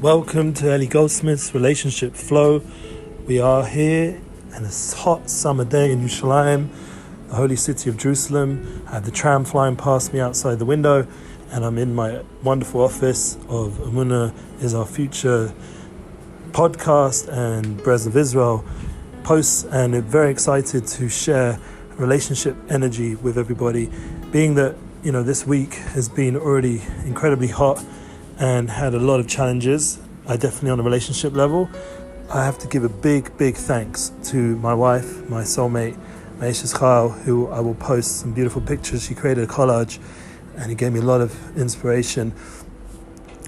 Welcome to Ellie Goldsmith's Relationship Flow. We are here on a hot summer day in Yerushalayim, the holy city of Jerusalem. I have the tram flying past me outside the window, and I'm in my wonderful office of Emunah is Our Future podcast and Brez of Israel posts, and I'm very excited to share relationship energy with everybody, being that this week has been already incredibly hot and had a lot of challenges. I definitely, on a relationship level, I have to give a big thanks to my wife, my soulmate, Maishes Chal, who I will post some beautiful pictures. She created a collage and he gave me a lot of inspiration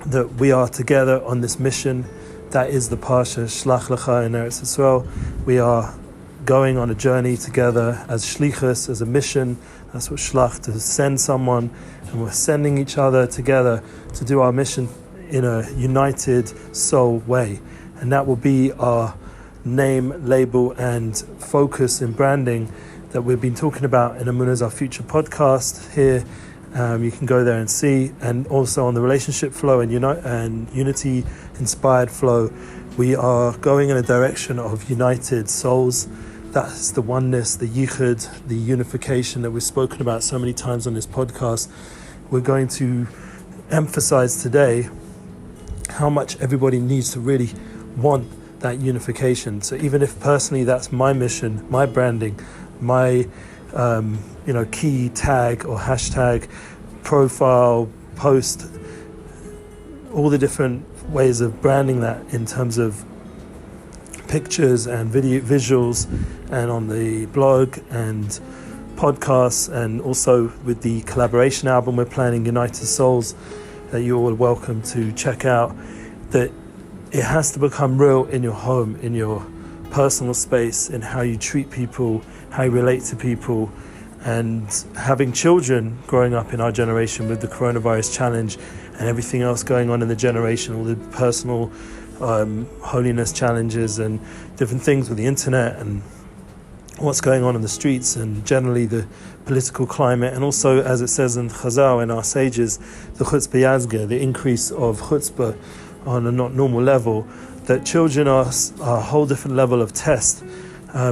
that we are together on this mission. That is the Parsha Shlach Lecha in Eretz Yisrael. We are going on a journey together as shlichus, as a mission. That's what shlach, to send someone, and we're sending each other together to do our mission in a united soul way. And that will be our name, label, and focus in branding that we've been talking about in Emunah is Our Future podcast here. You can go there and see, and also on the relationship flow and unity inspired flow, we are going in a direction of united souls. That's the oneness, the yichud, the unification that we've spoken about so many times on this podcast. We're going to emphasize today how much everybody needs to really want that unification. So even if personally that's my mission, my branding, my key tag or hashtag, profile, post, all the different ways of branding that in terms of pictures and visuals, and on the blog and podcasts, and also with the collaboration album we're planning, United Souls, that you're all welcome to check out. That it has to become real in your home, in your personal space, in how you treat people, how you relate to people. And having children growing up in our generation with the coronavirus challenge and everything else going on in the generation, all the personal holiness challenges and different things with the internet and what's going on in the streets and generally the political climate, and also, as it says in Chazal, in our sages, the chutzpah yazga, the increase of chutzpah on a not normal level, that children are a whole different level of test,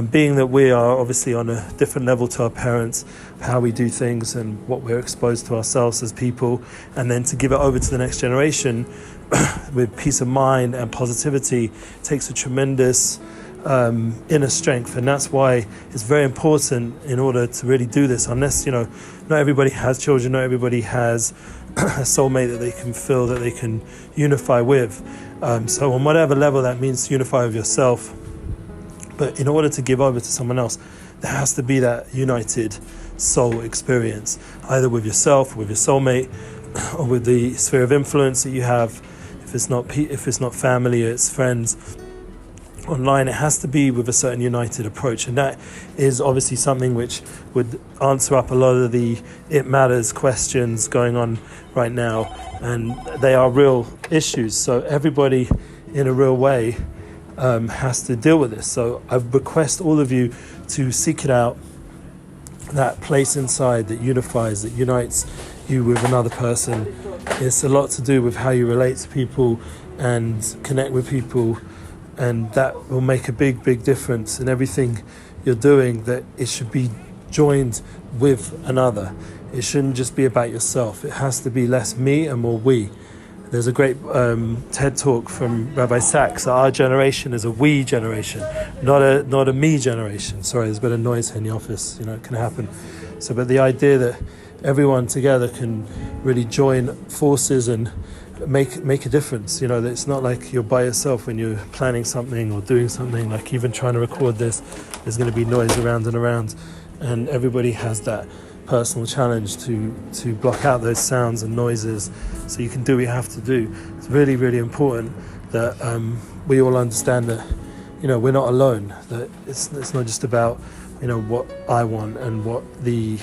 being that we are obviously on a different level to our parents, how we do things and what we're exposed to ourselves as people, and then to give it over to the next generation with peace of mind and positivity takes a tremendous inner strength. And that's why it's very important in order to really do this, unless not everybody has children, not everybody has a soulmate that they can feel that they can unify with, so on whatever level that means, to unify with yourself. But in order to give over to someone else, there has to be that united soul experience, either with yourself, with your soulmate, or with the sphere of influence that you have. If it's not family, it's friends. Online, it has to be with a certain united approach, and that is obviously something which would answer up a lot of the it matters questions going on right now, and they are real issues. So everybody, in a real way, has to deal with this. So I request all of you to seek it out, that place inside that unifies, that unites you with another person. It's a lot to do with how you relate to people and connect with people, and that will make a big difference in everything you're doing, that it should be joined with another. It shouldn't just be about yourself. It has to be less me and more we. There's a great TED talk from Rabbi Sachs. Our generation is a we generation, not a me generation. Sorry, there's a bit of noise here in the office. It can happen. But the idea that everyone together can really join forces and make a difference. That it's not like you're by yourself when you're planning something or doing something. Like even trying to record this, there's going to be noise around and around, and everybody has that personal challenge to block out those sounds and noises so you can do what you have to do. It's really important that we all understand that we're not alone, that it's not just about what I want and what the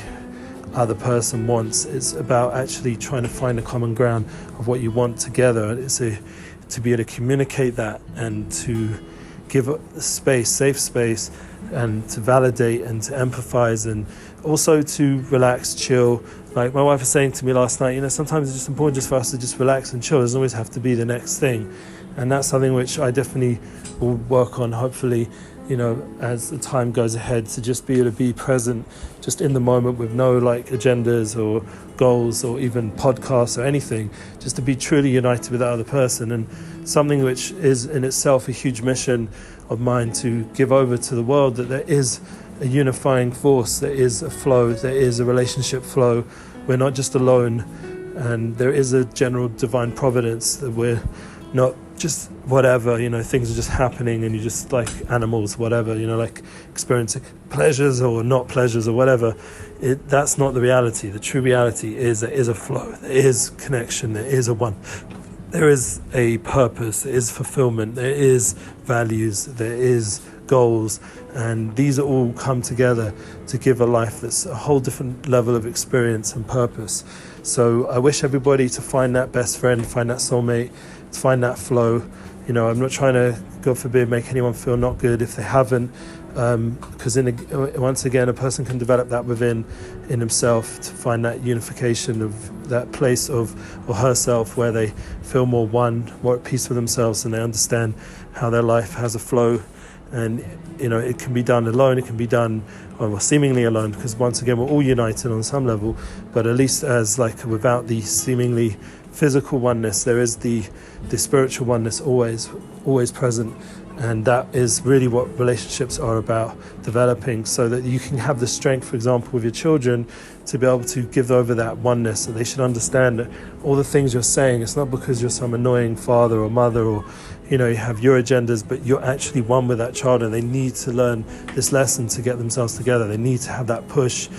other person wants. It's about actually trying to find a common ground of what you want together. It's to be able to communicate that and to give space, safe space, and to validate and to empathize, and also to relax, chill. Like my wife was saying to me last night, sometimes it's just important just for us to just relax and chill. It doesn't always have to be the next thing. And that's something which I definitely will work on, hopefully, as the time goes ahead, to just be able to be present just in the moment with no agendas or goals or even podcasts or anything, just to be truly united with that other person. And something which is in itself a huge mission of mine, to give over to the world that there is a unifying force, there is a flow, there is a relationship flow. We're not just alone, and there is a general divine providence, that we're not just whatever, things are just happening and you're just like animals, whatever, experiencing pleasures or not pleasures or whatever. That's not the reality. The true reality is there is a flow, there is connection, there is there is a purpose, there is fulfillment, there is values, there is goals, and these are all come together to give a life that's a whole different level of experience and purpose. So I wish everybody to find that best friend, find that soulmate, to find that flow. I'm not trying to, God forbid, make anyone feel not good if they haven't, because once again, a person can develop that within in himself, to find that unification of that place of or herself where they feel more one, more at peace with themselves, and they understand how their life has a flow. And it can be done alone, it can be done seemingly alone, because once again we're all united on some level, but at least as without the seemingly physical oneness, there is the spiritual oneness always present. And that is really what relationships are about, developing, so that you can have the strength, for example, with your children, to be able to give over that oneness. So they should understand that all the things you're saying, it's not because you're some annoying father or mother, or you have your agendas, but you're actually one with that child, and they need to learn this lesson to get themselves together. They need to have that push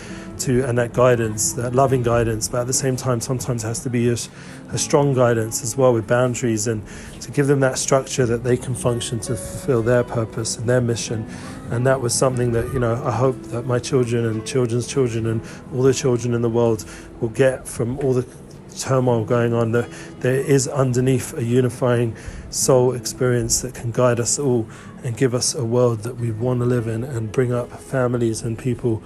and that guidance, that loving guidance, but at the same time sometimes it has to be a strong guidance as well, with boundaries, and to give them that structure that they can function to fulfill their purpose and their mission. And that was something that I hope that my children and children's children and all the children in the world will get from all the turmoil going on, that there is underneath a unifying soul experience that can guide us all and give us a world that we want to live in, and bring up families and people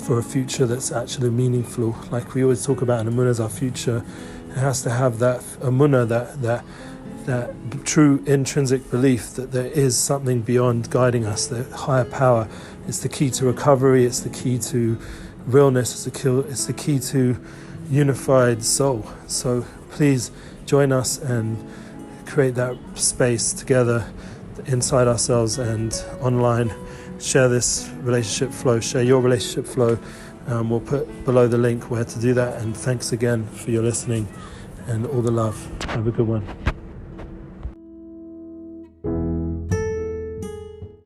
for a future that's actually meaningful. Like we always talk about, Amunah is our future. It has to have that Amunah, that true intrinsic belief that there is something beyond guiding us, the higher power. It's the key to recovery, it's the key to realness, it's the key to unified soul. So please join us and create that space together inside ourselves and online. Share this relationship flow, share your relationship flow. We'll put below the link where to do that. And thanks again for your listening and all the love. Have a good one.